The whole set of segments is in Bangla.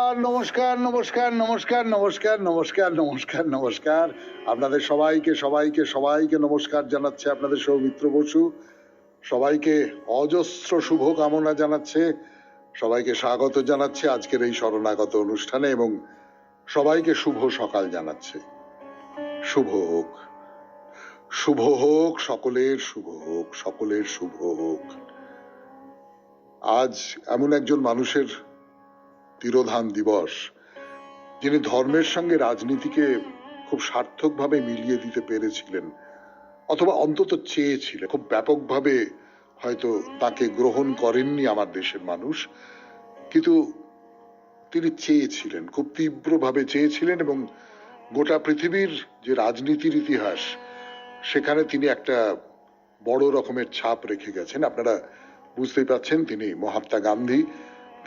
নমস্কার নমস্কার নমস্কার নমস্কার নমস্কার নমস্কার নমস্কার আপনাদের সবাইকে সবাইকে সবাইকে নমস্কার জানাচ্ছে আপনাদের সৌমিত্র বসু। সবাইকে অজস্র শুভ কামনা জানাচ্ছে, সবাইকে স্বাগত জানাচ্ছে আজকের এই শরণাগত অনুষ্ঠানে এবং সবাইকে শুভ সকাল জানাচ্ছে। শুভ হোক, শুভ হোক, সকলের শুভ হোক, সকলের শুভ হোক। আজ এমন একজন মানুষের তিরোধান দিবস যিনি ধর্মের সঙ্গে রাজনীতিকে খুব সার্থকভাবে মিলিয়ে দিতে পেরেছিলেন, অথবা অন্তত চেয়েছিলেন। খুব ব্যাপকভাবে হয়তো তাকে গ্রহণ করেননি আমার দেশের মানুষ, কিন্তু তিনি চেয়েছিলেন, খুব তীব্রভাবে চেয়েছিলেন এবং গোটা পৃথিবীর যে রাজনীতির ইতিহাস সেখানে তিনি একটা বড় রকমের ছাপ রেখে গেছেন। আপনারা বুঝতেই পাচ্ছেন তিনি মহাত্মা গান্ধী।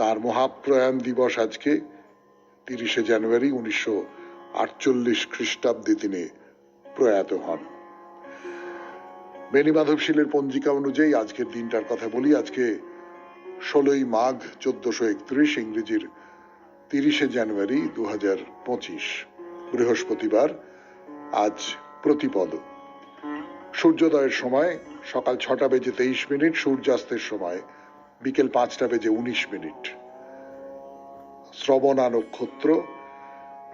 তার মহাপ্রয়াণ দিবস আজকে 30শে জানুয়ারি 1948 খ্রিস্টাব্দে তিনি প্রয়াত হন। বেনি মাধবশীলের পঞ্জিকা অনুযায়ী আজকের দিনটার কথা বলি। আজকে 16ই মাঘ 1431, ইংরেজির 30শে জানুয়ারি 2025, বৃহস্পতিবার। আজ প্রতিপদ। সূর্যোদয়ের সময় সকাল 6টা বেজে 23 মিনিট, সূর্যাস্তের সময় বিকেল 5টা বেজে 19 মিনিট। শ্রবণা নক্ষত্র,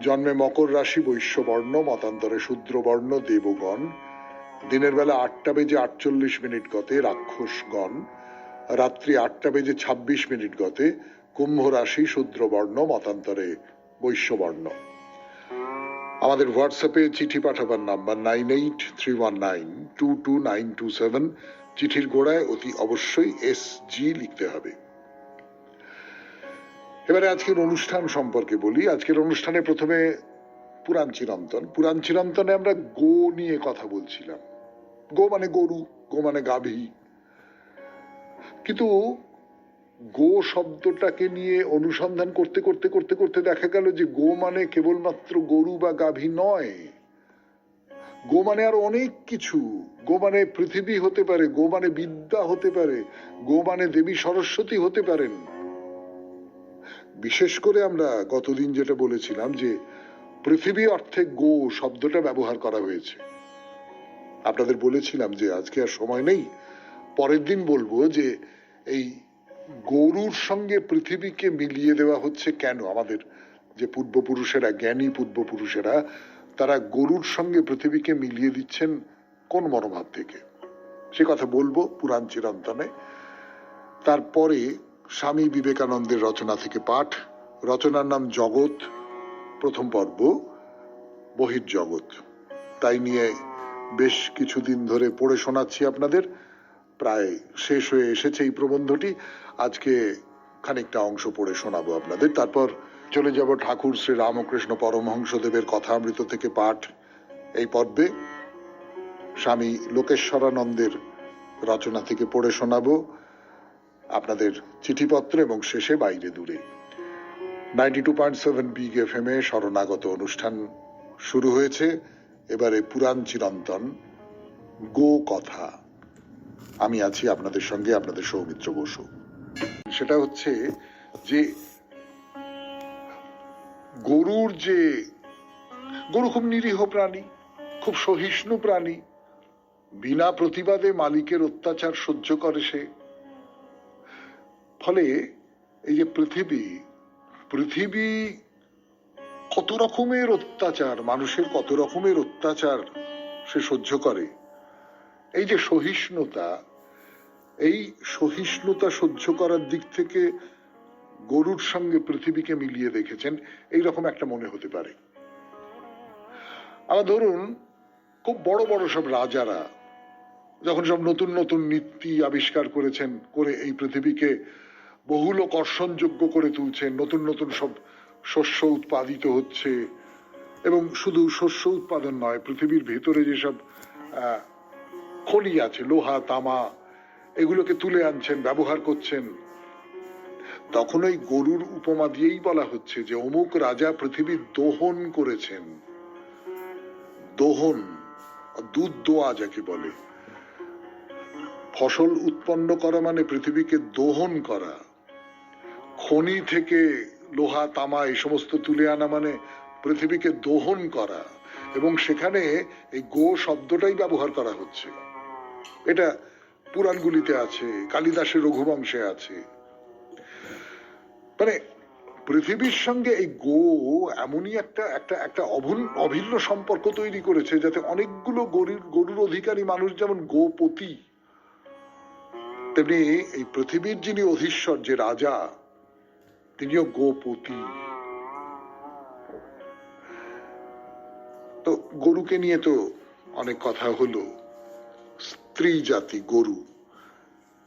জন্মে মকর রাশি, বৈশ্যবর্ণ, মতান্তরে শূদ্রবর্ণ, দেবগণ। দিনের বেলা 8টা বেজে 48 মিনিট গতে রাক্ষসগণ, রাত্রি 8টা বেজে 26 মিনিট গতে কুম্ভ রাশি, শূদ্রবর্ণ, মতান্তরে বৈশ্যবর্ণ। আমাদের হোয়াটসঅ্যাপে চিঠি পাঠাবার নাম্বার 9831922927। চিঠির গোড়ায় অতি অবশ্যই SG লিখতে হবে। এবারে আজকের অনুষ্ঠান সম্পর্কে বলি। আজকের অনুষ্ঠানে প্রথমে পুরাণ চিরন্তন। পুরাণ চিরন্তনে আমরা গো নিয়ে কথা বলছিলাম। গো মানে গরু, গো মানে গাভী। কিন্তু গো শব্দটাকে নিয়ে অনুসন্ধান করতে করতে করতে করতে দেখা গেল যে গো মানে কেবলমাত্র গরু বা গাভী নয়। গো মানে আরো অনেক কিছু। গো মানে পৃথিবী হতে পারে, গো মানে বিদ্যা হতে পারে, গো মানে দেবী সরস্বতী হতে পারেন। বিশেষ করে আমরা গতদিন যেটা বলেছিলাম যে পৃথিবী অর্থে গো শব্দটা ব্যবহার করা হয়েছে। আপনাদের বলেছিলাম যে আজকে আর সময় নেই, পরের দিন বলবো যে এই গরুর সঙ্গে পৃথিবীকে মিলিয়ে দেওয়া হচ্ছে কেন। আমাদের যে পূর্বপুরুষেরা, জ্ঞানী পূর্বপুরুষেরা, তারা গরুর সঙ্গে পৃথিবীকে মিলিয়ে দিচ্ছেন কোন মনোভাব থেকে, সে কথা বলবো পুরাণ চিরন্তনে। তারপরে স্বামী বিবেকানন্দের রচনা থেকে পাঠ। রচনার নাম জগৎ, প্রথম পর্ব বহির্জগৎ। তাই নিয়ে বেশ কিছুদিন ধরে পড়ে শোনাচ্ছি আপনাদের। প্রায় শেষ হয়ে এসেছে এই প্রবন্ধটি। আজকে খানিকটা অংশ পড়ে শোনাবো আপনাদের। তারপর চলে যাব ঠাকুর শ্রী রামকৃষ্ণ পরমহংসদেবের কথামৃত থেকে পাঠ এই পর্বে। স্বামী লোকেশ্বরানন্দের রচনা থেকে পড়ে শোনাবো আপনাদের চিঠিপত্র এবং শেষে বাইরে দূরে। 92.7 বিগ FM এ শরণাগত অনুষ্ঠান শুরু হয়েছে। এবারে পুরাণ চিরন্তন, গো কথা। আমি আছি আপনাদের সঙ্গে, আপনাদের সৌমিত্র বসু। সেটা হচ্ছে যে গরু খুব নিরীহ প্রাণী, খুব সহিষ্ণু প্রাণী। বিনা প্রতিবাদে মালিকের অত্যাচার সহ্য করে সে। ফলে এই যে পৃথিবী কত রকমের অত্যাচার, মানুষের কত রকমের অত্যাচার সে সহ্য করে। এই যে সহিষ্ণুতা, এই সহিষ্ণুতা সহ্য করার দিক থেকে গরুর সঙ্গে পৃথিবীকে মিলিয়ে দেখেছেন, এইরকম একটা মনে হতে পারে। আবার ধরুন খুব বড় বড় সব রাজারা যখন সব নতুন নতুন নীতি আবিষ্কার করেছেন, করে এই পৃথিবীকে বহুল কর্ষণযোগ্য করে তুলছেন, নতুন নতুন সব শস্য উৎপাদিত হচ্ছে, এবং শুধু শস্য উৎপাদন নয়, পৃথিবীর ভেতরে যেসব খনি আছে, লোহা তামা, এগুলোকে তুলে আনছেন, ব্যবহার করছেন, তখন ওই গরুর উপমা দিয়েই বলা হচ্ছে যে অমুক রাজা পৃথিবীর দোহন করেছেন। দোহন, দুধ দোয়া যাকে বলে। ফসল উৎপন্ন করা মানে পৃথিবীকে দোহন করা, খনি থেকে লোহা তামা এই সমস্ত তুলে আনা মানে পৃথিবীকে দহন করা, এবং সেখানে এই গো শব্দটাই ব্যবহার করা হচ্ছে। এটা পুরাণগুলিতে আছে, কালিদাসের রঘুবংশে আছে। মানে পৃথিবীর সঙ্গে এই গো এমনই একটা একটা একটা অভিন্ন সম্পর্ক তৈরি করেছে, যাতে অনেকগুলো গরুর অধিকারী মানুষ যেমন গোপতি, তেমনি এই পৃথিবীর যিনি অধীশ্বর, যে রাজা, তিনিও গোপতি। তো গরুকে নিয়ে তো অনেক কথা হলো। স্ত্রী জাতি গরু,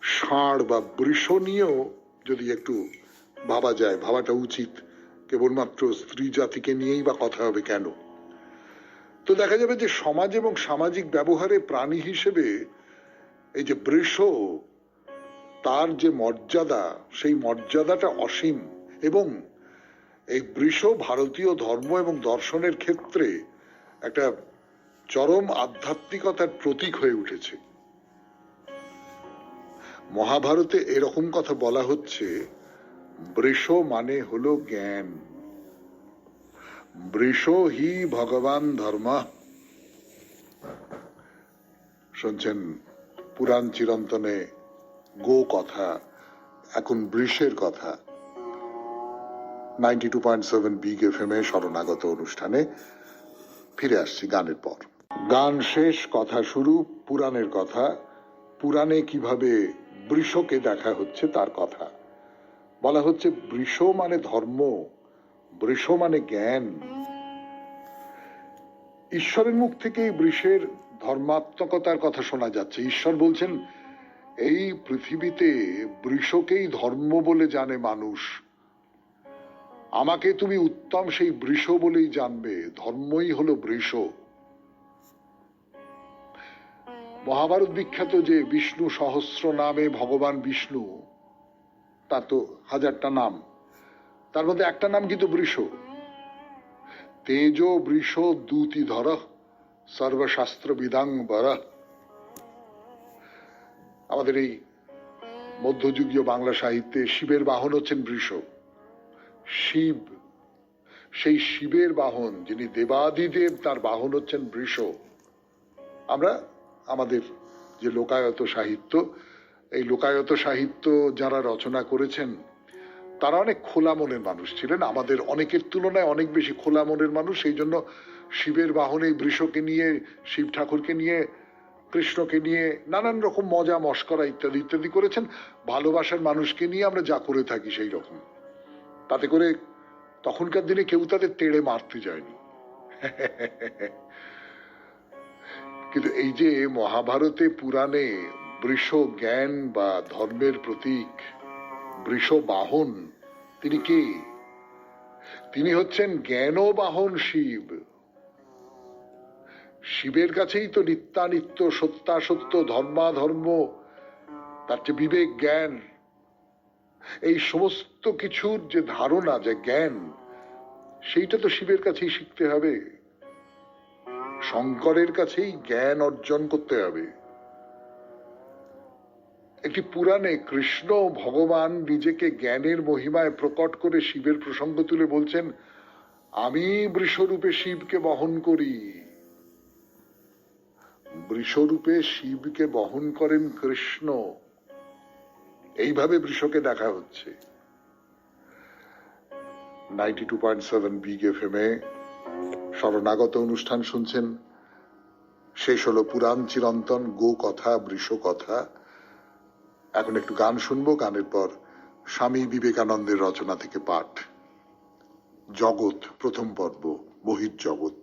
ষাঁড় বা বৃষ নিয়েও যদি একটু ভাবা যায়, ভাবাটা উচিত। কেবলমাত্র স্ত্রী জাতিকে নিয়েই বা কথা হবে কেন? তো দেখা যাবে যে সমাজ এবং সামাজিক ব্যবহারে প্রাণী হিসেবে এই যে বৃষ, তার যে মর্যাদা, সেই মর্যাদাটা অসীম। এবং এই বৃষ ভারতীয় ধর্ম এবং দর্শনের ক্ষেত্রে একটা চরম আধ্যাত্মিকতার প্রতীক হয়ে উঠেছে। মহাভারতে এরকম কথা বলা হচ্ছে, বৃষ মানে হলো জ্ঞান, বৃষ হি ভগবান ধর্ম। শুনছেন পুরাণ চিরন্তনে গো কথা, এখন বৃষের কথা। 92.7 বিগ এফএম এ শরণাগত অনুষ্ঠানে ফিরে আসছি গানের পর। গান শেষ, কথা শুরু, পুরাণের কথা। পুরাণে কিভাবে বৃষকে দেখা হচ্ছে তার কথা বলা হচ্ছে। বৃষ মানে ধর্ম, বৃষ মানে জ্ঞান। ঈশ্বরের মুখ থেকে বৃষের ধর্মাত্মকতার কথা শোনা যাচ্ছে। ঈশ্বর বলছেন, এই পৃথিবীতে বৃষকেই ধর্ম বলে জানে মানুষ। আমাকে তুমি উত্তম সেই বৃষ বলেই জানবে, ধর্মই হলো বৃষ। মহাভারত বিখ্যাত যে বিষ্ণু সহস্র নামে ভগবান বিষ্ণু, তার তো হাজারটা নাম, তার মধ্যে একটা নাম কিন্তু বৃষ। তেজ বৃষ দূতি ধর সর্বশাস্ত্র বিদাং বর। আমাদের এই মধ্যযুগীয় বাংলা সাহিত্যে শিবের বাহন হচ্ছেন বৃষ। শিব, সেই শিবের বাহন যিনি দেবাদিদেব, তার বাহন হচ্ছেন বৃষ। আমরা আমাদের যে লোকায়ত সাহিত্য, এই লোকায়ত সাহিত্য যারা রচনা করেছেন তারা অনেক খোলা মনের মানুষ ছিলেন, আমাদের অনেকের তুলনায় অনেক বেশি খোলা মনের মানুষ। সেই জন্য শিবের বাহনে বৃষকে নিয়ে, শিব ঠাকুরকে নিয়ে, কৃষ্ণকে নিয়ে নানান রকম মজা মস্করা ইত্যাদি ইত্যাদি করেছেন। ভালোবাসার মানুষকে নিয়ে আমরা যা করে থাকি সেই রকম। তাতে করে তখনকার দিনে কেউ তাদের তেড়ে মারতে যায়নি। কিন্তু এই যে মহাভারতে পুরাণে বৃষ জ্ঞান বা ধর্মের প্রতীক, বৃষ বাহন, তিনি কে? তিনি হচ্ছেন জ্ঞান বাহন শিব। শিবের কাছেই তো নিত্যানিত্য, সত্যাসত্য, ধর্মাধর্ম, তার যে বিবেক জ্ঞান, এই সমস্ত কিছুর যে ধারণা, যে জ্ঞান, সেইটা তো শিবের কাছেই শিখতে হবে, শঙ্করের কাছেই জ্ঞান অর্জন করতে হবে। একটি পুরাণে কৃষ্ণ ভগবান নিজেকে জ্ঞানের মহিমায় প্রকট করে শিবের প্রসঙ্গ তুলে বলছেন, আমি বৃষরূপে শিবকে বহন করি। বৃষরূপে শিবকে বহন করেন কৃষ্ণ। এইভাবে বৃষকে দেখা হচ্ছে। 92.7 বিগ এফএম এ শরণাগত অনুষ্ঠান শুনছেন। শেষ হলো পুরাণ চিরন্তন গো কথা, বৃষ কথা। এখন একটু গান শুনবো, গানের পর স্বামী বিবেকানন্দের রচনা থেকে পাঠ। জগৎ, প্রথম পর্ব, বহির্জগৎ।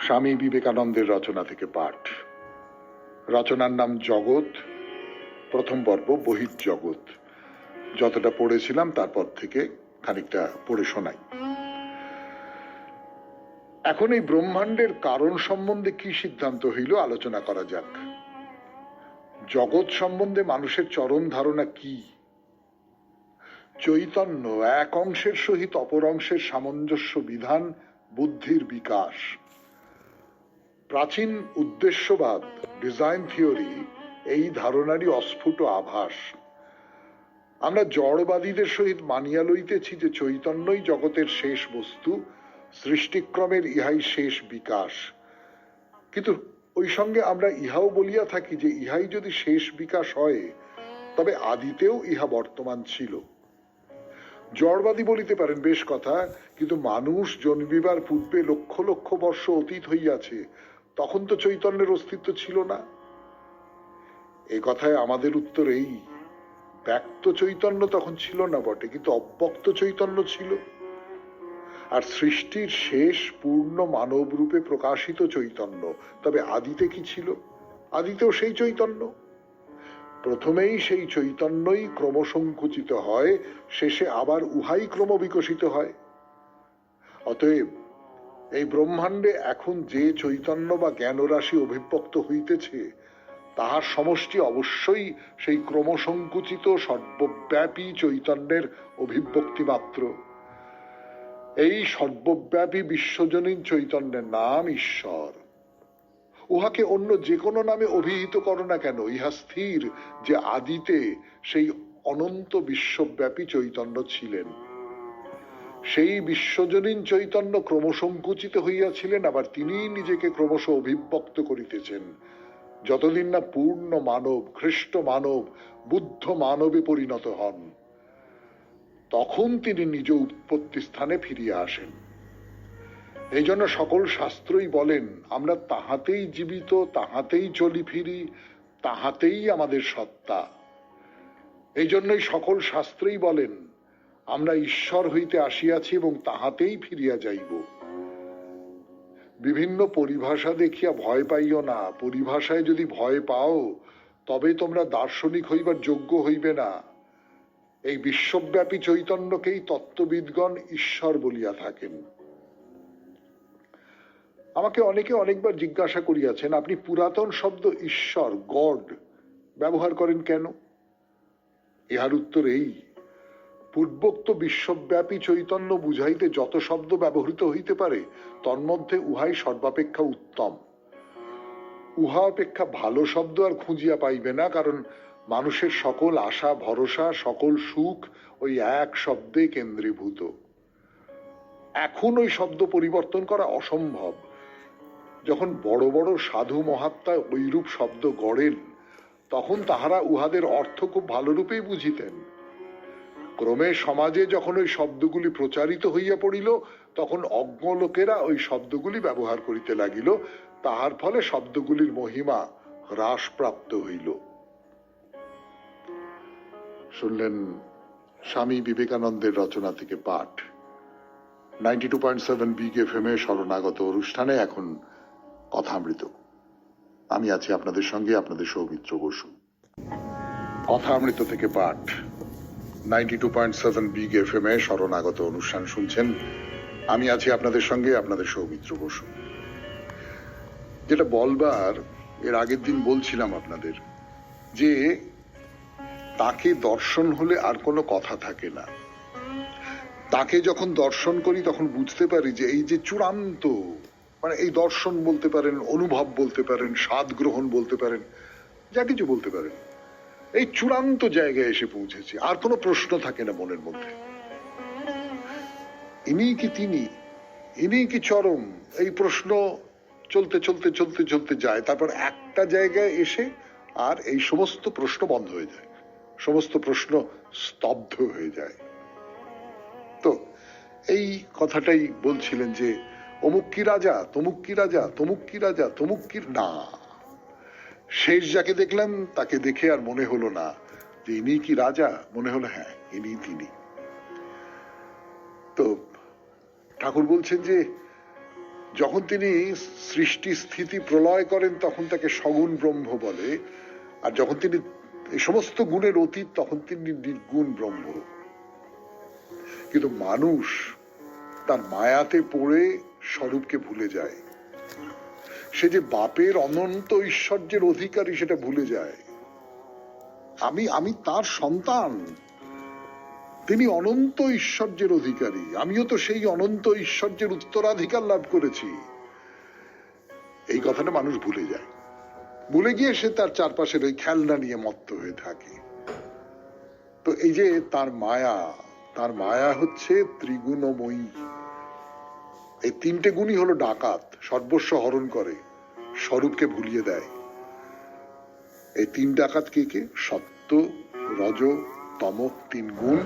স্বামী বিবেকানন্দের রচনা থেকে পাঠ। রচনার নাম জগৎ, প্রথম পর্ব, বহির্জগৎ। যতটা পড়েছিলাম তারপর থেকে খানিকটা পড়ে শোনাই। এখন এই ব্রহ্মাণ্ডের কারণ সম্বন্ধে কি সিদ্ধান্ত হইল আলোচনা করা যাক। জগৎ সম্বন্ধে মানুষের চরম ধারণা কি? চৈতন্য এক অংশের সহিত অপর অংশের সামঞ্জস্য বিধান, বুদ্ধির বিকাশ। প্রাচীন উদ্দেশ্যবাদ, ডিজাইন থিওরি এই ধারণারই অস্ফুট আভাস। আমরা জড়বাদীদের সহিত মানিয়া লইতেছি যে চৈতন্যই জগতের শেষ বস্তু, সৃষ্টিক্রমের ইহাই শেষ বিকাশ। কিন্তু ওই সঙ্গে আমরা ইহাও বলিয়া থাকি যে ইহাই যদি শেষ বিকাশ হয় তবে আদিতেও ইহা বর্তমান ছিল। জড়বাদী বলিতে পারেন বেশ কথা, কিন্তু মানুষ জন্মিবার পূর্বে লক্ষ লক্ষ বর্ষ অতীত হইয়াছে, তখন তো চৈতন্যের অস্তিত্ব ছিল না। এ কথায় আমাদের উত্তর এই, ব্যক্ত চৈতন্য তখন ছিল না বটে, কিন্তু অব্যক্ত চৈতন্য ছিল। আর সৃষ্টির শেষ পূর্ণ মানব রূপে প্রকাশিত চৈতন্য, তবে আদিতে কি ছিল? আদিতেও সেই চৈতন্য। প্রথমেই সেই চৈতন্যই ক্রমসংকুচিত হয়, শেষে আবার উহাই ক্রম বিকশিত হয়। অতএব এই ব্রহ্মাণ্ডে এখন যে চৈতন্য বা জ্ঞানরাশি অভিব্যক্ত হইতেছে, তাহার সমষ্টি অবশ্যই সেই ক্রমসংকুচিত সর্বব্যাপী চৈতন্যের অভিব্যক্তি মাত্র। এই সর্বব্যাপী বিশ্বজনীন চৈতন্যের নাম ঈশ্বর। উহাকে অন্য যে কোনো নামে অভিহিত করো না কেন, ইহা স্থির যে আদিতে সেই অনন্ত বিশ্বব্যাপী চৈতন্য ছিলেন। সেই বিশ্বজনীন চৈতন্য ক্রমসংকুচিত হইয়াছিলেন, আবার তিনি নিজেকে ক্রমশ অভিব্যক্ত করিতেছেন, যতদিন না পূর্ণ মানব, খ্রিস্ট মানব, বুদ্ধ মানবে পরিণত হন। তখন তিনি নিজ উৎপত্তি স্থানে ফিরিয়া আসেন। এই জন্য সকল শাস্ত্রই বলেন আমরা তাহাতেই জীবিত, তাহাতেই চলি ফিরি, তাহাতেই আমাদের সত্তা। এই জন্যই সকল শাস্ত্রেই বলেন আমরা ঈশ্বর হইতে আসিয়াছি এবং তাহাতেই ফিরিয়া যাইব। বিভিন্ন পরিভাষা দেখিয়া ভয় পাইও না। পরিভাষায় যদি ভয় পাও তবে তোমরা দার্শনিক হইবার যোগ্য হইবে না। এই বিশ্বব্যাপী চৈতন্যকেই তত্ত্ববিদগণ ঈশ্বর বলিয়া থাকেন। আমাকে অনেকে অনেকবার জিজ্ঞাসা করিয়াছেন, আপনি পুরাতন শব্দ ঈশ্বর, গড ব্যবহার করেন কেন? ইহার উত্তর এই, পূর্বোক্ত বিশ্বব্যাপী চৈতন্য বুঝাইতে যত শব্দ ব্যবহৃত হইতে পারে তন্মধ্যে উহাই সর্বাপেক্ষা উত্তম। উহা অপেক্ষা ভালো শব্দ আর খুঁজিয়া পাইবে না, কারণ মানুষের সকল আশা ভরসা, সকল সুখ ওই এক শব্দে কেন্দ্রীভূত। এখন ওই শব্দ পরিবর্তন করা অসম্ভব। যখন বড় বড় সাধু মহাত্মা ঐরূপ শব্দ গড়েন, তখন তাহারা উহাদের অর্থ খুব ভালো রূপেই বুঝিতেন। ক্রমে সমাজে যখন ওই শব্দগুলি প্রচারিত হইয়া পড়িল, তখন অজ্ঞ লোকেরা ওই শব্দগুলি ব্যবহার করিতে লাগিল। তাহার ফলে শব্দগুলির মহিমা হ্রাসপ্রাপ্ত হইল। শুনলেন স্বামী বিবেকানন্দের রচনা থেকে পাঠ। 92.7 বিগ এফএম এ শরণাগত অনুষ্ঠানে এখন কথামৃত। আমি আছি আপনাদের সঙ্গে, আপনাদের সৌমিত্র বসু। কথামৃত থেকে পাঠ 92.7 বিগ এফএম এ শরণাগত অনুষ্ঠান শুনছেন। আমি আছি আপনাদের সঙ্গে, আপনাদের সৌমিত্র বসু। যেটা বলবার এর আগের দিন বলছিলাম আপনাদের, যে তাকে দর্শন হলে আর কোনো কথা থাকে না। তাকে যখন দর্শন করি তখন বুঝতে পারি যে এই যে চূড়ান্ত, মানে এই দর্শন বলতে পারেন, অনুভব বলতে পারেন, স্বাদ গ্রহণ বলতে পারেন, যা কিছু বলতে পারেন, এই চূড়ান্ত জায়গায় এসে পৌঁছেছি। আর কোনো প্রশ্ন থাকে না মনের মধ্যে, ইনি কি তিনি, ইনি কি চরম, এই প্রশ্ন চলতে চলতে চলতে চলতে যায়। তারপর একটা জায়গায় এসে আর এই সমস্ত প্রশ্ন বন্ধ হয়ে যায়, সমস্ত প্রশ্ন স্তব্ধ হয়ে যায়। তো এই কথাটাই বলছিলেন যে অমুক কি রাজা, তমুক কি রাজা, তমুক কি রাজা, তমুক কি না। শেষ যাকে দেখলাম তাকে দেখে আর মনে হলো না যে ইনি কি রাজা, মনে হলো হ্যাঁ ইনি তিনি। তো ঠাকুর বলছেন যে যখন তিনি সৃষ্টি স্থিতি প্রলয় করেন তখন তাকে সগুণ ব্রহ্ম বলে, আর যখন তিনি এই সমস্ত গুণের অতীত তখন তিনি নির্গুণ ব্রহ্ম। কিন্তু মানুষ তার মায়াতে পড়ে স্বরূপকে ভুলে যায়। সে যে বাপের অনন্ত ঐশ্বর্যের অধিকারী সেটা ভুলে যায়। আমি তার সন্তান, তিনি অনন্ত ঐশ্বর্যের অধিকারী, আমিও তো সেই অনন্ত ঐশ্বর্যের উত্তরাধিকার লাভ করেছি। এই কথাটা মানুষ ভুলে যায়। ভুলে গিয়ে সে তার চারপাশের ওই খেলনা নিয়ে মত্ত হয়ে থাকে। তো এই যে তার মায়া হচ্ছে ত্রিগুণময়ী। এই তিনটে গুণই হলো ডাকাত, সর্বস্ব হরণ করে, স্বরূপকে ভুলিয়ে দেয়। এই তিন ডাকাত কে কে? সত্য, রজ, তম, তিন গুণ।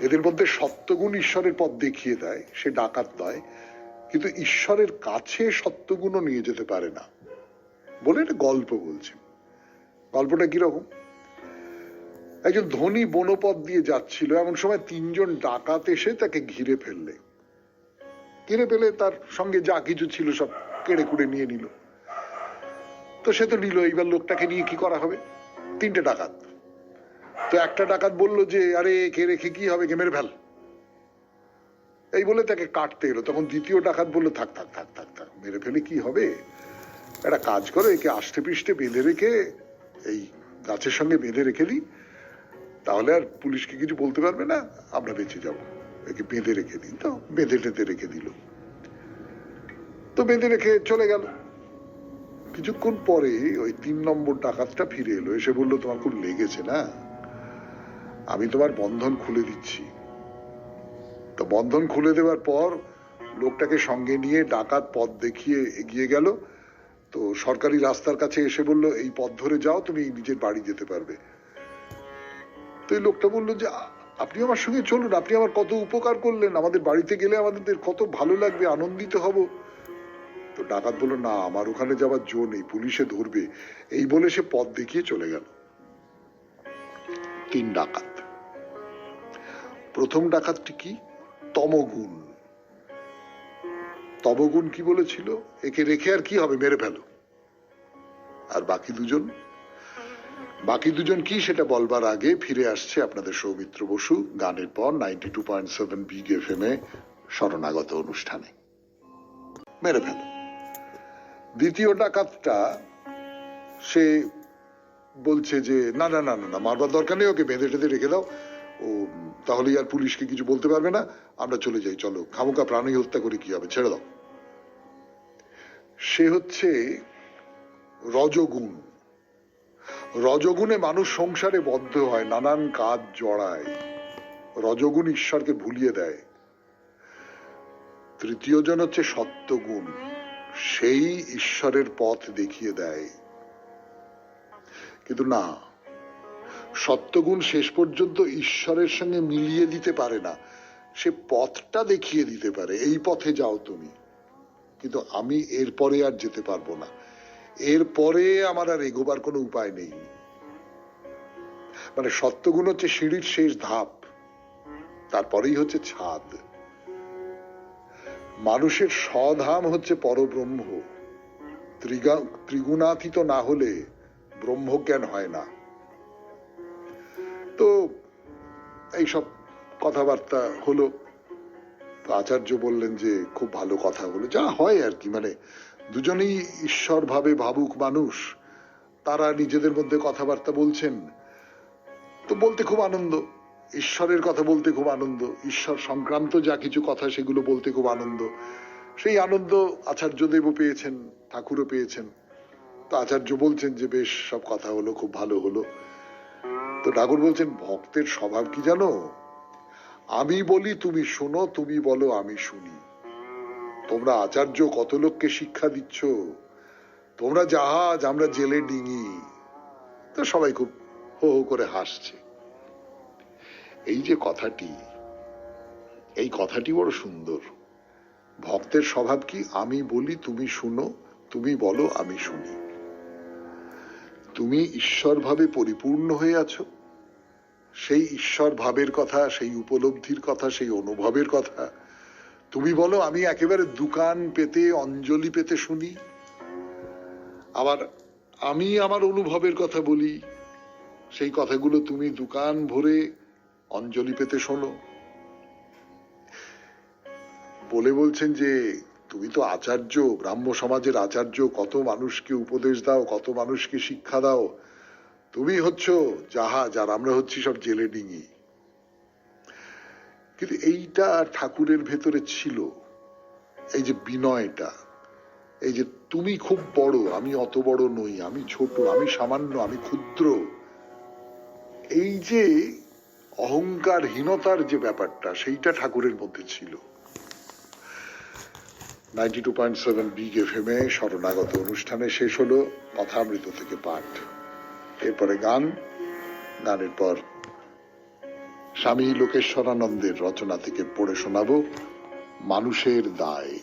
এদের মধ্যে সত্যগুণ ঈশ্বরের পথ দেখিয়ে দেয়, সে ডাকাত নয়। কিন্তু ঈশ্বরের কাছে সত্যগুণও নিয়ে যেতে পারে না বলে একটা গল্প বলছেন। গল্পটা কিরকম? একজন ধনী বনপথ দিয়ে যাচ্ছিল, এমন সময় তিনজন ডাকাত এসে তাকে ঘিরে ফেললে। ঘিরে ফেলে তার সঙ্গে যা কিছু ছিল সব কেড়ে কুড়ে নিয়ে নিল। তো সে তো নিল, এইবার লোকটাকে নিয়ে কি করা হবে? তিনটে ডাকাত। তো একটা ডাকাত বলল যে আরে কে রেখে কি হবে, কে মেরে ফেল, এই বলে তাকে কাটতে এলো। তখন দ্বিতীয় ডাকাত বললো থাক থাক থাক থাক থাক, মেরে ফেলে কি হবে, একটা কাজ করো, একে আষ্টে পৃষ্ঠে বেঁধে রেখে এই গাছের সঙ্গে বেঁধে রেখে দিই, তাহলে আর পুলিশকে কিছু বলতে পারবে না, আমরা বেঁচে যাবো। একে বেঁধে রেখে দিই। তো বেঁধে টেঁধে রেখে দিল। তো বেঁধে রেখে চলে গেল। কিছুক্ষণ পরে ওই 3 নম্বর ডাকাতটা ফিরে এলো, এসে বললো তোমার খুব লেগেছে না, আমি তোমার বন্ধন খুলে দিচ্ছি। তো বন্ধন খুলে দেওয়ার পর লোকটাকে সঙ্গে নিয়ে ডাকাত পথ দেখিয়ে এগিয়ে গেল। তো সরকারি রাস্তার কাছে এসে বলল এই পথ ধরে যাও, তুমি নিজের বাড়ি যেতে পারবে। তো এই লোকটা বললো যে আপনি আমার সঙ্গে চলুন, আপনি আমার কত উপকার করলেন, আমাদের বাড়িতে গেলে আমাদের কত ভালো লাগবে, আনন্দিত হব। তো ডাকাত বলল না, আমার ওখানে যাওয়ার জো নেই, পুলিশে ধরবে। এই বলে সে পথ দেখিয়ে চলে গেল। 3 ডাকাত। প্রথম ডাকাতটি কি? তমগুণ। তমগুণ কি বলেছিল? একে রেখে আর কি হবে, মেরে ফেলো। আর বাকি দুজন কি সেটা বলবার আগে ফিরে আসছে আপনাদের সৌমিত্র বসু গানের পর 92.7 বিগ এফএম এ শরণাগত অনুষ্ঠানে। মেরে ফেলো। দ্বিতীয় ডাকাতটা সে বলছে যে না না না না, মারবার দরকার নেই, ওকে বেঁধে টেঁধে রেখে দাও, ও তাহলে আর পুলিশকে কিছু বলতে পারবে না, আমরা চলে যাই, চলো, খামোকা প্রাণী হত্যা করে কি হবে, ছেড়ে দাও। সে হচ্ছে রজগুণ। রজগুণে মানুষ সংসারে বদ্ধ হয়, নানান কাজ জড়ায়। রজগুণ ঈশ্বরকে ভুলিয়ে দেয়। তৃতীয় জন হচ্ছে সত্যগুণ, সেই ঈশ্বরের পথ দেখিয়ে দেয়। কিন্তু না, সত্যগুণ শেষ পর্যন্ত ঈশ্বরের সঙ্গে মিলিয়ে দিতে পারে না, সে পথটা দেখিয়ে দিতে পারে, এই পথে যাও তুমি, কিন্তু আমি এরপরে আর যেতে পারবো না, এরপরে আমার আর এগোবার কোনো উপায় নেই। মানে সত্যগুণ হচ্ছে সিঁড়ির শেষ ধাপ, তারপরেই হচ্ছে ছাদ। মানুষের স্বধাম হচ্ছে পরব্রহ্ম। ত্রিগুণাতীত না হলে ব্রহ্মজ্ঞান হয় না। তো এইসব কথাবার্তা হলো। তো আচার্য বললেন যে খুব ভালো কথা হলো, যা হয় আর কি, মানে দুজনেই ঈশ্বর ভাবে ভাবুক মানুষ, তারা নিজেদের মধ্যে কথাবার্তা বলছেন। তো বলতে খুব আনন্দ, ঈশ্বরের কথা বলতে খুব আনন্দ, ঈশ্বর সংক্রান্ত যা কিছু কথা সেগুলো বলতে খুব আনন্দ। সেই আনন্দ আচার্যদেবও পেয়েছেন, ঠাকুরও পেয়েছেন। তো আচার্য বলছেন যে বেশ সব কথা হলো, খুব ভালো হলো। তো ঠাকুর বলছেন ভক্তের স্বভাব কি জানো, আমি বলি তুমি শোনো, তুমি বলো আমি শুনি। তোমরা আচার্য কত লোককে শিক্ষা দিচ্ছ, তোমরা জাহাজ, আমরা জেলে ডিঙি। তো সবাই খুব হো হো করে হাসছে। এই যে কথাটি, এই কথাটি বড় সুন্দর। ভক্তের স্বভাব কি? আমি বলি তুমি শুনো, তুমি বলো আমি শুনি। তুমি ঈশ্বর ভাবে পরিপূর্ণ হয়ে আছো, সেই ঈশ্বর ভাবের কথা, সেই উপলব্ধির কথা, সেই অনুভবের কথা তুমি বলো, আমি একেবারে দোকান পেতে অঞ্জলি পেতে শুনি। আবার আমি আমার অনুভবের কথা বলি, সেই কথাগুলো তুমি দোকান ভরে অঞ্জলি পেতে শোনো। বলে বলছেন যে তুমি তো আচার্য, ব্রাহ্ম সমাজের আচার্য, কত মানুষকে উপদেশ দাও, কত মানুষকে শিক্ষা দাও, তুমি হচ্ছ জাহাজ আর আমরা হচ্ছি সব জেলে ডিঙি। কিন্তু এইটা ঠাকুরের ভেতরে ছিল, এই যে বিনয়টা, এই যে তুমি খুব বড়, আমি অত বড় নই, আমি ছোট, আমি সামান্য, আমি ক্ষুদ্র, এই যে অহংকারহীনতার যে ব্যাপারটা, সেইটা ঠাকুরের মধ্যে ছিল। 92.7 বিগ এফএম এ শরণাগত অনুষ্ঠানে শেষ হলো কথামৃত থেকে পাঠ। এরপরে গান, গানের পর স্বামী লোকেশ্বরানন্দের রচনা থেকে পড়ে শোনাবো মানুষের দায়।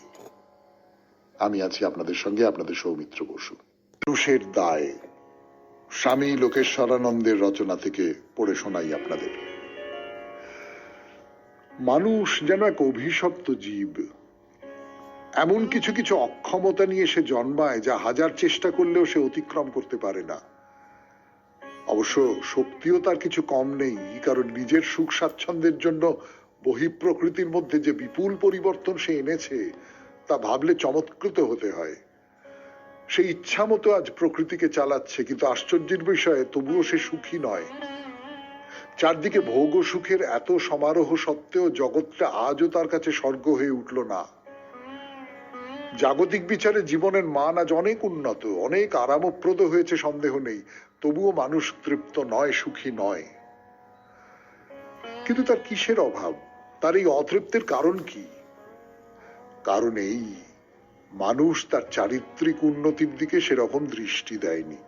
আমি আছি আপনাদের সঙ্গে, আপনাদের সৌমিত্র বসু। মানুষের দায়, স্বামী লোকেশ্বরানন্দের রচনা থেকে পড়ে শোনাই আপনাদের। মানুষ যেন এক অভিশপ্ত জীব। এমন কিছু কিছু অক্ষমতা নিয়ে সে জন্মায় যা হাজার চেষ্টা করলেও সে অতিক্রম করতে পারে না। অবশ্য শক্তিও তার কিছু কম নেই, কারণ নিজের সুখ স্বাচ্ছন্দ্যের জন্য বহিঃপ্রকৃতির মধ্যে যে বিপুল পরিবর্তন সে এনেছে তা ভাবলে চমৎকৃত হতে হয়। সে ইচ্ছা মতো আজ প্রকৃতিকে চালাচ্ছে, কিন্তু আশ্চর্যের বিষয়ে তবুও সে সুখী নয়। চারদিকে ভোগ ও সুখের এত সমারোহ সত্ত্বেও জগৎটা আজও তার কাছে স্বর্গ হয়ে উঠল না। জাগতিক বিচারে জীবনের মান আজ অনেক উন্নত, অনেক আরামপ্রদ হয়েছে, সন্দেহ নেই, তবুও মানুষ তৃপ্ত নয়, সুখী নয়। কিন্তু তার কিসের অভাব? তার এই অতৃপ্তির কারণ কি? কারণ এই, মানুষ তার চারিত্রিক উন্নতির দিকে সেরকম দৃষ্টি দেয়নি।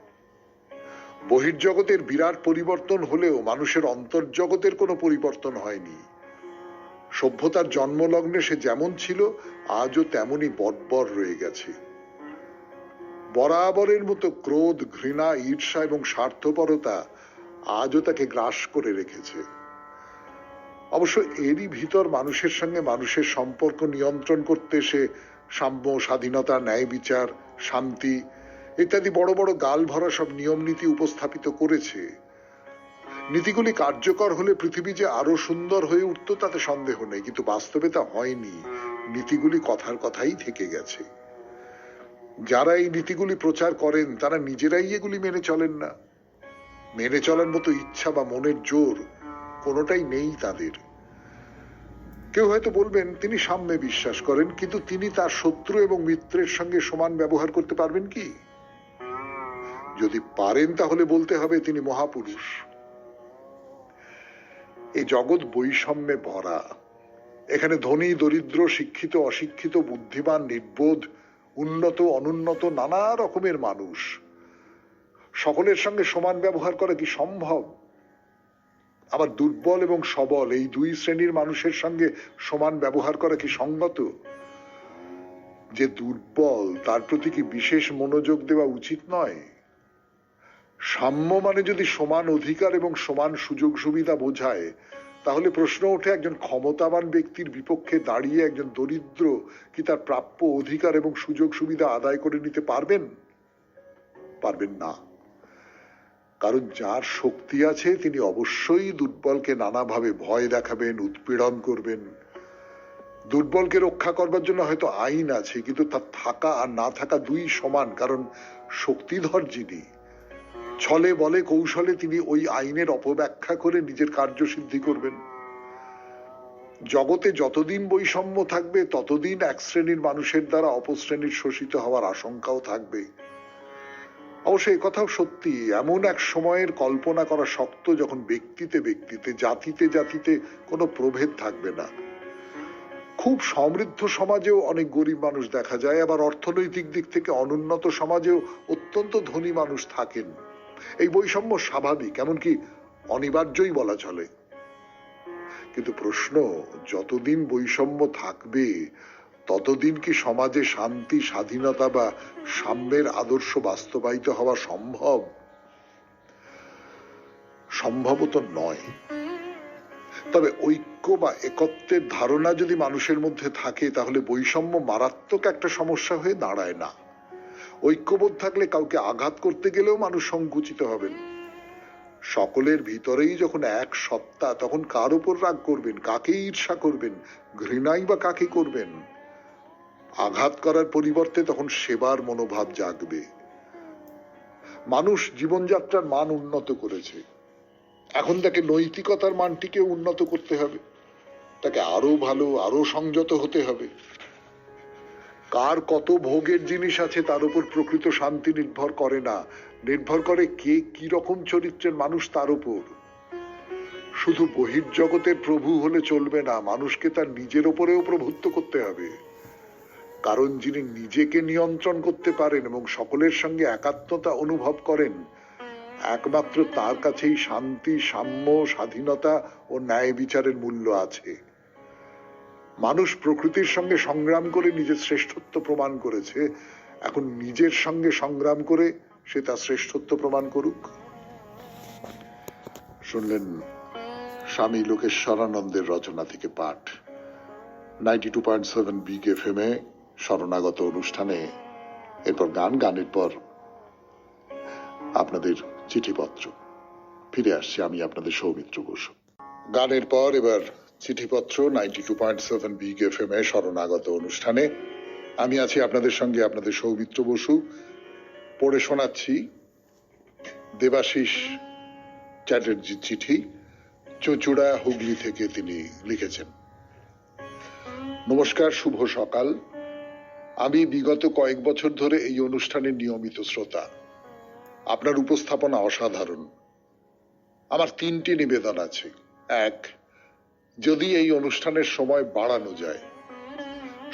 বহির্জগতের বিরাট পরিবর্তন হলেও মানুষের অন্তর্জগতের কোনো পরিবর্তন হয়নি। সভ্যতার জন্মলগ্নে সে যেমন ছিল আজও তেমনই বর্বর রয়ে গেছে। বরাবরের মতো ক্রোধ, ঘৃণা, ঈর্ষা এবং স্বার্থপরতা আজও তাকে গ্রাস করে রেখেছে। অবশ্য এরই ভিতর মানুষের সঙ্গে মানুষের সম্পর্ক নিয়ন্ত্রণ করতে সে সাম্য, স্বাধীনতা, ন্যায় বিচার, শান্তি ইত্যাদি বড় বড় গাল ভরা সব নিয়ম নীতি উপস্থাপিত করেছে। নীতিগুলি কার্যকর হলে পৃথিবী যে আরো সুন্দর হয়ে উঠত তাতে সন্দেহ নেই, কিন্তু বাস্তবে তা হয়নি। নীতিগুলি কথার কথাই থেকে গেছে। যারা এই নীতিগুলি প্রচার করেন তারা নিজেরাই এগুলি মেনে চলেন না। মেনে চলার মতো ইচ্ছা বা মনের জোর কোনোটাই নেই তাদের। কেউ হয়তো বলবেন তিনি সাম্যে বিশ্বাস করেন, কিন্তু তিনি তার শত্রু এবং মিত্রের সঙ্গে সমান ব্যবহার করতে পারবেন কি? যদি পারেন তাহলে বলতে হবে তিনি মহাপুরুষ। এই জগৎ বৈষম্যে ভরা। এখানে ধনী, দরিদ্র, শিক্ষিত, অশিক্ষিত, বুদ্ধিমান, নির্বোধ, উন্নত, অনুন্নত, নানা রকমের মানুষ। সকলের সঙ্গে সমান ব্যবহার করা কি সম্ভব? আবার দুর্বল এবং সবল এই দুই শ্রেণীর মানুষের সঙ্গে সমান ব্যবহার করা কি সঙ্গত? যে দুর্বল তার প্রতি কি বিশেষ মনোযোগ দেওয়া উচিত নয়? সাম্য মানে যদি সমান অধিকার এবং সমান সুযোগ সুবিধা বোঝায়, তাহলে প্রশ্ন ওঠে একজন ক্ষমতাবান ব্যক্তির বিপক্ষে দাঁড়িয়ে একজন দরিদ্র কি তার প্রাপ্য অধিকার এবং সুযোগ সুবিধা আদায় করে নিতে পারবেন? পারবেন না। কারণ যার শক্তি আছে তিনি অবশ্যই দুর্বলকে নানাভাবে ভয় দেখাবেন, উৎপীড়ন করবেন। দুর্বলকে রক্ষা করবার জন্য হয়তো আইন আছে, কিন্তু তার থাকা আর না থাকা দুই সমান। কারণ শক্তিধর যিনি, ছলে বলে কৌশলে তিনি ওই আইনের অপব্যাখ্যা করে নিজের কার্যসিদ্ধি করবেন। জগতে যতদিন বৈষম্য থাকবে ততদিন এক শ্রেণীর মানুষের দ্বারা অপশ্রেণীর শোষিত হওয়ার আশঙ্কাও থাকবে। অবশ্য এ কথাও সত্যি, এমন এক সময়ের কল্পনা করা শক্ত যখন ব্যক্তিতে ব্যক্তিতে, জাতিতে জাতিতে কোনো প্রভেদ থাকবে না। খুব সমৃদ্ধ সমাজেও অনেক গরিব মানুষ দেখা যায়, আবার অর্থনৈতিক দিক থেকে অনুন্নত সমাজেও অত্যন্ত ধনী মানুষ থাকেন। এই বৈষম্য স্বাভাবিক, এমনকি অনিবার্যই বলা চলে। কিন্তু প্রশ্ন, যতদিন বৈষম্য থাকবে ততদিন কি সমাজে শান্তি, স্বাধীনতা বা সাম্যের আদর্শ বাস্তবায়িত হওয়া সম্ভব? সম্ভবত নয়। তবে ঐক্য বা একত্বের ধারণা যদি মানুষের মধ্যে থাকে তাহলে বৈষম্য মারাত্মক একটা সমস্যা হয়ে দাঁড়ায় না। ঐক্যবোধ থাকলে কাউকে আঘাত করতে গেলেও মানুষ সংকুচিত হবেন। সকলের ভিতরেই যখন এক সত্তা, তখন কার উপর রাগ করবেন, কাকে ঈর্ষা করবেন, ঘৃণাই বা কাকে করবেন? আঘাত করার পরিবর্তে তখন সেবার মনোভাব জাগবে। মানুষ জীবনযাত্রার মান উন্নত করেছে, এখন তাকে নৈতিকতার মানটিকে উন্নত করতে হবে। তাকে আরো ভালো, আরো সংযত হতে হবে। কার কত ভোগের জিনিস আছে তার উপর প্রকৃত শান্তি নির্ভর করে না, নির্ভর করে কে কি রকম চরিত্রের মানুষ তার উপর। শুধু বহির্জগতের প্রভু হলে চলবে না, মানুষকে তার নিজের ওপরেও প্রভুত্ব করতে হবে। কারণ যিনি নিজেকে নিয়ন্ত্রণ করতে পারেন এবং সকলের সঙ্গে একাত্মতা অনুভব করেন, একমাত্র তার কাছেই শান্তি, সাম্য, স্বাধীনতা ও ন্যায় বিচারের মূল্য আছে। মানুষ প্রকৃতির সঙ্গে সংগ্রাম করে নিজের শ্রেষ্ঠত্ব প্রমাণ করেছে, এখন নিজের সঙ্গে সংগ্রাম করে সে তার শ্রেষ্ঠত্ব প্রমাণ করুক। শুনলেন স্বামী লোকেশ্বরানন্দের রচনা থেকে পাঠ 92.7 বিগ এফএম এ শরণাগত অনুষ্ঠানে। এরপর গানের পর আপনাদের চিঠিপত্র। ফিরে আসছি আমি আপনাদের সৌমিত্র বসু। গানের পর এবার চিঠিপত্র 92.7 বিগ এফএম এ শরণাগত অনুষ্ঠানে। আমি আছি আপনাদের সঙ্গে, আপনাদের সৌমিত্র বসু। পড়ে শোনাচ্ছি দেবাশিস চ্যাটার্জির চিঠি, চুঁচুড়া, হুগলি থেকে তিনি লিখেছেন। নমস্কার, শুভ সকাল। আমি বিগত কয়েক বছর ধরে এই অনুষ্ঠানের নিয়মিত শ্রোতা। আপনার উপস্থাপনা অসাধারণ। আমার 3টি নিবেদন আছে। 1, যদি এই অনুষ্ঠানের সময় বাড়ানো যায়,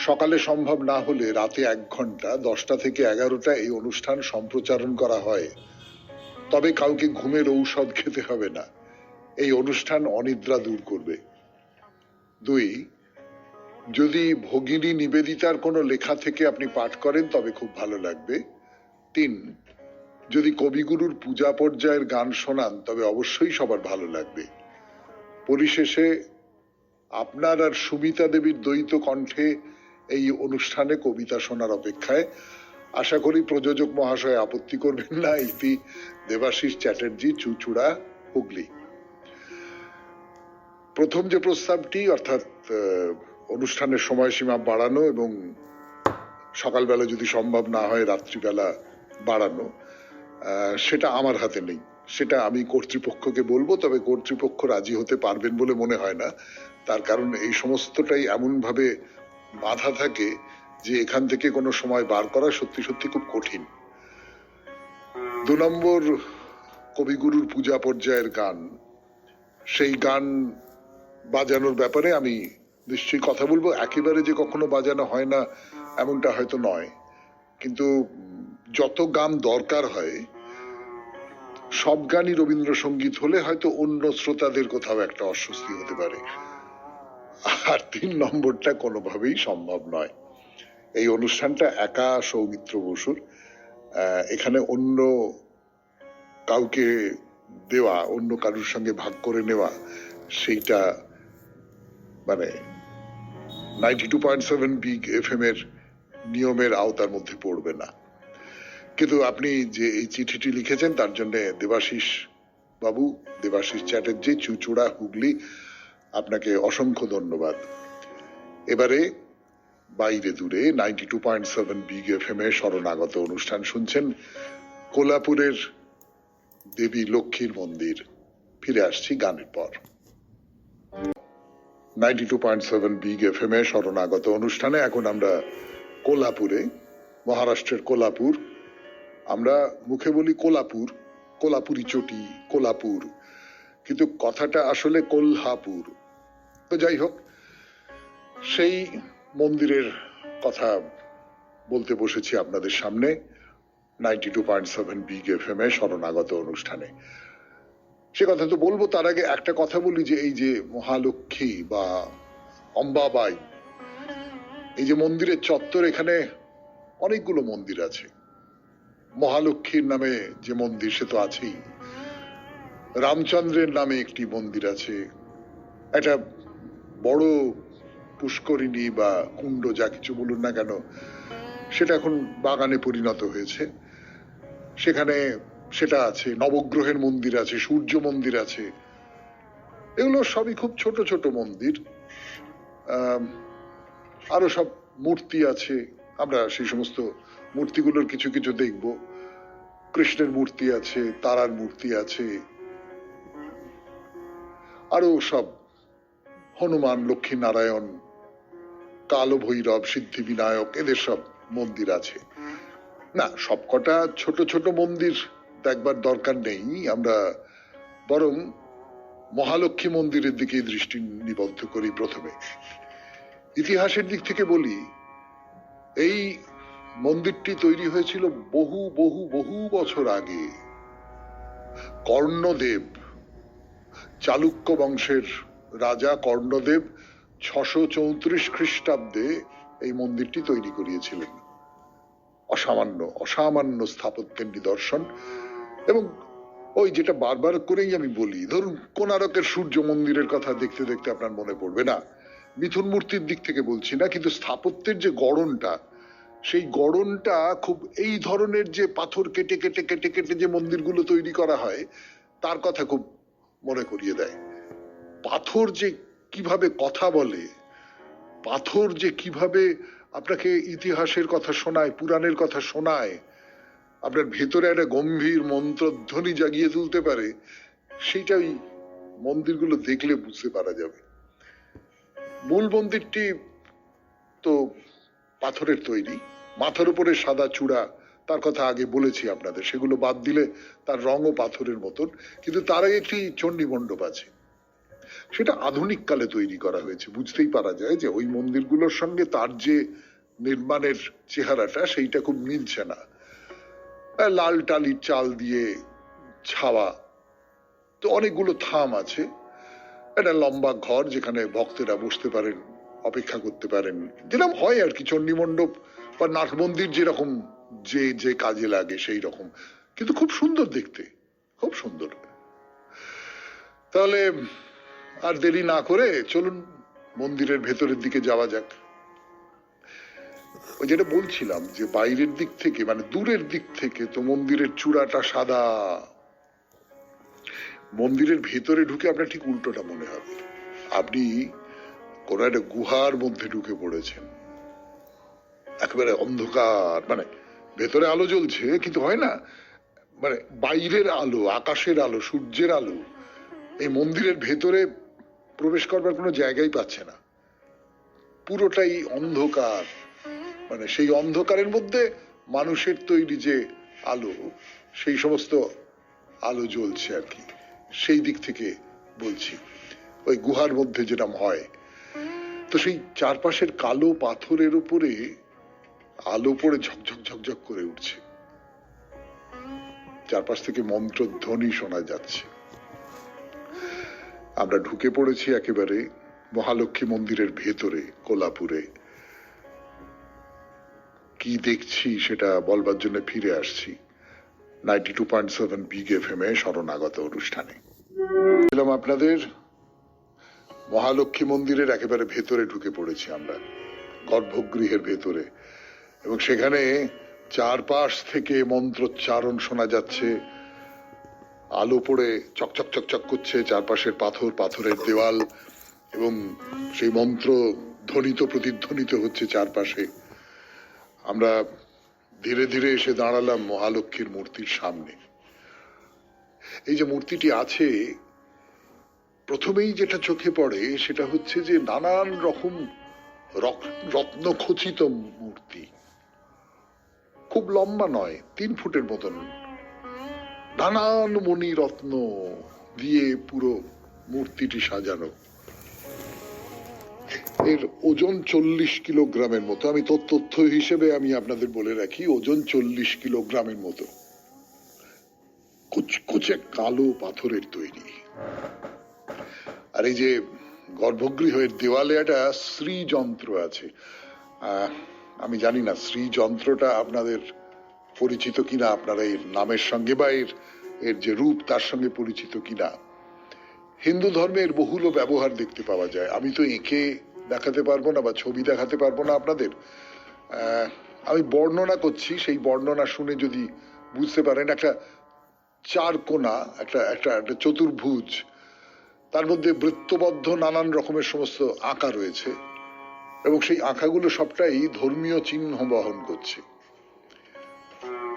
সকালে সম্ভব না হলে রাতে 1 ঘন্টা 10টা থেকে 11টা এই অনুষ্ঠান সম্প্রচারণ করা হয়, তবে কাউকে ঘুমের ঔষধ খেতে হবে না। এই অনুষ্ঠান অনিদ্রা দূর করবে। 2, যদি ভগিনী নিবেদিতার কোনো লেখা থেকে আপনি পাঠ করেন তবে খুব ভালো লাগবে। 3, যদি কবিগুরুর পূজা পর্যায়ের গান শোনান তবে অবশ্যই সবার ভালো লাগবে। পরিশেষে আপনার আর সুমিতা দেবীর দ্বৈত কণ্ঠে এই অনুষ্ঠানে কবিতা শোনার অপেক্ষায়। আশা করি প্রযোজক মহাশয় আপত্তি করবেন না। ইতি দেবাশিস চ্যাটার্জি, চুঁচুড়া, হুগলি। প্রথম যে প্রস্তাবটি, অর্থাৎ অনুষ্ঠানের সময়সীমা বাড়ানো এবং সকালবেলা যদি সম্ভব না হয় রাত্রিবেলা বাড়ানো, সেটা আমার হাতে নেই। সেটা আমি কর্তৃপক্ষকে বলবো, তবে কর্তৃপক্ষ রাজি হতে পারবেন বলে মনে হয় না। তার কারণ এই সমস্তটাই এমন ভাবে বাধা থাকে যে এখান থেকে কোনো সময় বার করা সত্যি সত্যি খুব কঠিন। 2 নম্বর, কবিগুরুর পূজা পর্যায়ের গান, সেই গান বাজানোর ব্যাপারে আমি নিশ্চয়ই কথা বলবো। একেবারে যে কখনো বাজানো হয় না এমনটা হয়তো নয়, কিন্তু যত গান দরকার হয় সব গানই রবীন্দ্রসঙ্গীত হলে হয়তো অন্য শ্রোতাদের কোথাও একটা অস্বস্তি হতে পারে। আর 3 নম্বরটা কোনোভাবেই সম্ভব নয়। এই অনুষ্ঠানটা একা সৌমিত্র বসুর। এখানে অন্য কাউকে দেওয়া, অন্য কারোর সঙ্গে ভাগ করে নেওয়া, সেইটা মানে 92.7 বিগ এফএম এর নিয়মের আওতার মধ্যে পড়বে না। কিন্তু আপনি যে এই চিঠিটি লিখেছেন তার জন্য দেবাশিস বাবু, দেবাশিস চ্যাটার্জি, চুঁচুড়া, হুগলি, আপনাকে অসংখ্য ধন্যবাদ। এবারে বাইরে দূরে 92.7 বিগ এফএম এ শরণাগত অনুষ্ঠান শুনছেন। কোলাপুরের দেবী লক্ষ্মীর মন্দির। ফিরে আসছি গানের পর। 92.7 বিগ এফএম এ শরণাগত অনুষ্ঠানে এখন আমরা কোলাপুরে, মহারাষ্ট্রের কোলাপুর। আমরা মুখে বলি কোলাপুর, কোলাপুরি চটি, কোলাপুর, কিন্তু কথাটা আসলে কোলহাপুর। তো যাই হোক, সেই মন্দিরের কথা বলতে বসেছি আপনাদের সামনে 92.7 বিগ এফএম এ শরণাগত অনুষ্ঠানে। সে কথা তো বলবো, তার আগে একটা কথা বলি যে এই যে মহালক্ষ্মী বা অম্বাবাই, এই যে মন্দিরের চত্বর, এখানে অনেকগুলো মন্দির আছে। মহালক্ষ্মীর নামে যে মন্দির সে তো আছেই, রামচন্দ্রের নামে একটি মন্দির আছে, একটা বড় পুষ্করিণী বা কুণ্ড যা কিছু বলুন না কেন, সেটা এখন বাগানে পরিণত হয়েছে, সেখানে সেটা আছে। নবগ্রহের মন্দির আছে, সূর্য মন্দির আছে, এগুলো সবই খুব ছোট ছোট মন্দির। আরো সব মূর্তি আছে, আমরা সেই সমস্ত মূর্তিগুলোর কিছু কিছু দেখব। কৃষ্ণের মূর্তি আছে, তারার মূর্তি আছে, আরো সব হনুমান, লক্ষ্মী নারায়ণ, কাল ভৈরব, সিদ্ধি বিনায়ক, এদের সব মন্দির আছে। না, সবকটা ছোট ছোট মন্দির দেখবার দরকার নেই, আমরা বরং মহালক্ষ্মী মন্দিরের দিকে দৃষ্টি নিবদ্ধ করি। প্রথমে ইতিহাসের দিক থেকে বলি, এই মন্দিরটি তৈরি হয়েছিল বহু বহু বহু বছর আগে। কর্ণদেব, চালুক্য বংশের রাজা কর্ণদেব 634 খ্রিস্টাব্দে এই মন্দিরটি তৈরি করিয়েছিলেন। অসামান্য অসামান্য স্থাপত্যের নিদর্শন। এবং ওই যেটা বারবার করেই আমি বলি, ধরুন কোণারকের সূর্য মন্দিরের কথা দেখতে দেখতে আপনার মনে পড়বে না, মিথুন মূর্তির দিক থেকে বলছি না, কিন্তু স্থাপত্যের যে গড়নটা, সেই গড়নটা খুব এই ধরনের যে পাথর কেটে কেটে কেটে কেটে যে মন্দিরগুলো তৈরি করা হয় তার কথা খুব মনে করিয়ে দেয়। পাথর যে কিভাবে কথা বলে, পাথর যে কিভাবে আপনাকে ইতিহাসের কথা শোনায়, পুরাণের কথা শোনায়, আপনার ভেতরে একটা গম্ভীর মন্ত্রধ্বনি জাগিয়ে তুলতে পারে, সেইটা ওই মন্দিরগুলো দেখলে বুঝতে পারা যাবে। মূল মন্দিরটি তো পাথরের তৈরি, মাথার উপরে সাদা চূড়া, তার কথা আগে বলেছি আপনাদের, সেগুলো বাদ দিলে তার রঙও পাথরের মতন। কিন্তু তার আগে একটি চণ্ডী মণ্ডপ আছে, সেটা আধুনিক কালে তৈরি করা হয়েছে। বুঝতেই পারা যায় যে ওই মন্দিরগুলোর সঙ্গে তার যে নির্মাণের চেহারাটা, সেইটা খুব মিলছে না। লাল টালির চাল দিয়ে ছাওয়া, তো অনেকগুলো থাম আছে, একটা লম্বা ঘর যেখানে ভক্তেরা বসতে পারেন, অপেক্ষা করতে পারেন, যেরকম হয় আর কি চণ্ডী মণ্ডপ বা নাট মন্দির যেরকম যে যে কাজে লাগে সেই রকম, কিন্তু খুব সুন্দর দেখতে, খুব সুন্দর। তাহলে আর দেরি না করে চলুন মন্দিরের ভেতরের দিকে যাওয়া যাক। ওই যেটা বলছিলাম যে বাইরের দিক থেকে, মানে দূরের দিক থেকে তো মন্দিরের চূড়াটা সাদা, মন্দিরের ভেতরে ঢুকে আপনার ঠিক উল্টোটা মনে হবে, আপনি কোন একটা গুহার মধ্যে ঢুকে পড়েছেন। একেবারে অন্ধকার, মানে ভেতরে আলো জ্বলছে কিন্তু হয় না, মানে বাইরের আলো, আকাশের আলো, সূর্যের আলো এই মন্দিরের ভেতরে প্রবেশ করবার কোনো জায়গাই পাচ্ছে না, পুরোটাই অন্ধকার। মানে সেই অন্ধকারের মধ্যে মানুষের তৈরি যে আলো, সেই সমস্ত আলো জ্বলছে আর কি, সেই দিক থেকে বলছি। ওই গুহার মধ্যে যেরকম হয়, তো সেই চারপাশের কালো পাথরের উপরে আলো পড়ে ঝকঝক ঝকঝক করে উঠছে, চারপাশ থেকে মন্ত্রধ্বনি শোনা যাচ্ছে। আমরা ঢুকে পড়েছি একেবারে মহালক্ষ্মী মন্দিরের ভেতরে, কোলাপুরে। কি দেখছি সেটা বলবার জন্য ফিরে আসছি 92.7 বিগ এফএম এ শরণাগত অনুষ্ঠানে। আপনাদের মহালক্ষ্মী মন্দিরের একেবারে ভেতরে ঢুকে পড়েছি আমরা, গর্ভগৃহের ভেতরে, এবং সেখানে চারপাশ থেকে মন্ত্রোচ্চারণ শোনা যাচ্ছে, আলো পড়ে চকচক চকচক করছে চারপাশের পাথর, পাথরের দেওয়াল, এবং সেই মন্ত্র ধ্বনিত প্রতিধ্বনিত হচ্ছে চারপাশে। আমরা ধীরে ধীরে এসে দাঁড়ালাম মহালক্ষ্মীর মূর্তির সামনে। এই যে মূর্তিটি আছে, প্রথমেই যেটা চোখে পড়ে সেটা হচ্ছে যে নানান রকম রত্নখচিত মূর্তি, খুব লম্বা নয়, 3 ফুটের মতন, নানান মণি রত্ন দিয়ে পুরো মূর্তিটি সাজানো। এর ওজন 40 কিলোগ্রামের মতো। আমি তথ্য হিসেবে আমি আপনাদের বলে রাখি, ওজন 40 কিলোগ্রামের মতো, কুচকুচে কালো পাথরের তৈরি। আর এই যে গর্ভগৃহের দেওয়ালে একটা শ্রী যন্ত্র আছে, আমি জানি না শ্রী যন্ত্রটা আপনাদের পরিচিত কিনা, আপনারা এর নামের সঙ্গে বা এর যে রূপ তার সঙ্গে পরিচিত কিনা। হিন্দু ধর্মের বহুল ব্যবহার দেখতে পাওয়া যায়। আমি তো এঁকে দেখাতে পারবো না বা ছবি দেখাতে পারবো না আপনাদের, আমি বর্ণনা করছি, সেই বর্ণনা শুনে যদি বুঝতে পারেন, একটা চারকোনা, একটা একটা একটা চতুর্ভুজ, তার মধ্যে বৃত্তবদ্ধ নানান রকমের সমস্ত আঁকা রয়েছে, এবং সেই আঁকাগুলো সবটাই ধর্মীয় চিহ্ন বহন করছে।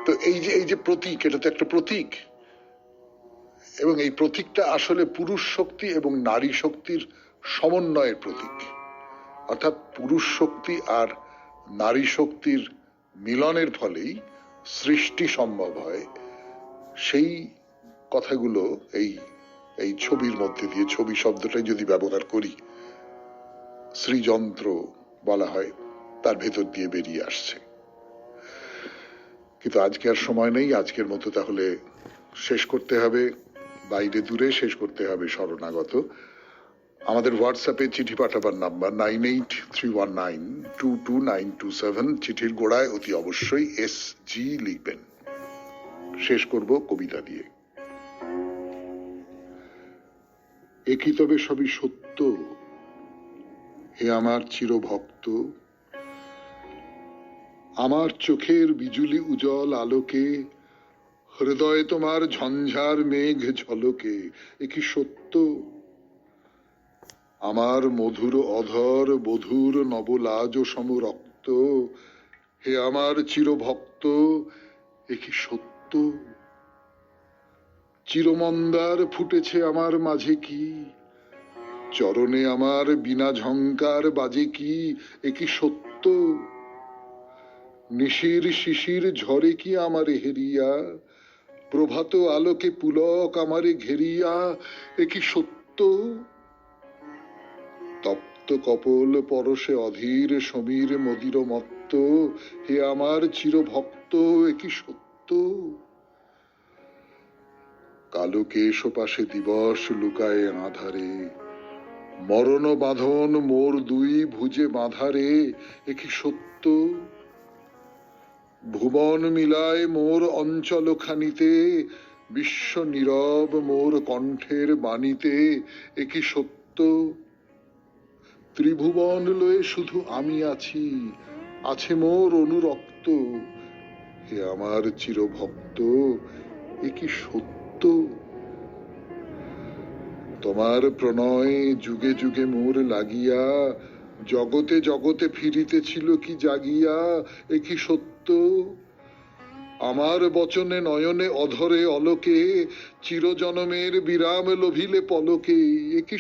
তো এই যে প্রতীক, এটা তো একটা প্রতীক, এবং এই প্রতীকটা আসলে পুরুষ শক্তি এবং নারী শক্তির সমন্বয়ের প্রতীক। অর্থাৎ পুরুষ শক্তি আর নারী শক্তির মিলনের ফলেই সৃষ্টি সম্ভব হয়, সেই কথাগুলো এই এই ছবির মধ্যে দিয়ে, ছবি শব্দটাই যদি ব্যবহার করি, শ্রীযন্ত্র বলা হয়, তার ভেতর দিয়ে বেরিয়ে আসছে। কিন্তু আজকে আর সময় নেই। আজকের মতো তাহলে শেষ করতে হবে, বাইরে দূরে শেষ করতে হবে শরণাগত। আমাদের হোয়াটসঅ্যাপে চিঠি পাঠাবার নাম্বার 9831922927। চিঠির গোড়ায় অতি অবশ্যই SG লিখবেন। শেষ করব কবিতা দিয়ে। একই তবে সবই সত্য, হে আমার চিরভক্ত, আমার চোখের বিজুলি উজ্জ্বল আলোকে, হৃদয়ে তোমার ঝঞ্ঝার মেঘ ঝলকে। একই সত্য, আমার মধুর অধর বধুর নবলাজ সমরক্ত, হে আমার চিরভক্ত, একই সত্য। চিরমন্দার ফুটেছে আমার মাঝে কি, চরণে আমার বিনা ঝংকার বাজে কি, একই সত্য। নিশির শিশির ঝরে কি আমারে হেরিয়া, প্রভাত আলোকে পুলক আমারে ঘেরিয়া, একই সত্য। তপ্ত কপল পরশে অধীর সমীর মদির মত্ত, হে আমার চিরভক্ত, একই সত্য। কালো কেশ পাশে দিবস লুকায় আধারে, মরণ বাঁধন মোর দুই ভুজে বাঁধারে, একই সত্য। ভুবন মিলায় মোর অঞ্চল খানিতে, বিশ্ব নীরব মোর কণ্ঠের বাণীতে, একই সত্য। ত্রিভুবন লয়ে শুধু আমি আছি, আছে মোর অনুরক্ত, হে আমার চিরভক্ত, একই সত্য। তোমার প্রণয় যুগে যুগে মোর লাগিয়া, জগতে জগতে ফিরিতেছিল কি জাগিয়া, একই সত্য। আমার বচনে নয়নে অধরে অলোকে, চিরজনমের বিরাম লোভিলে পলকে, একই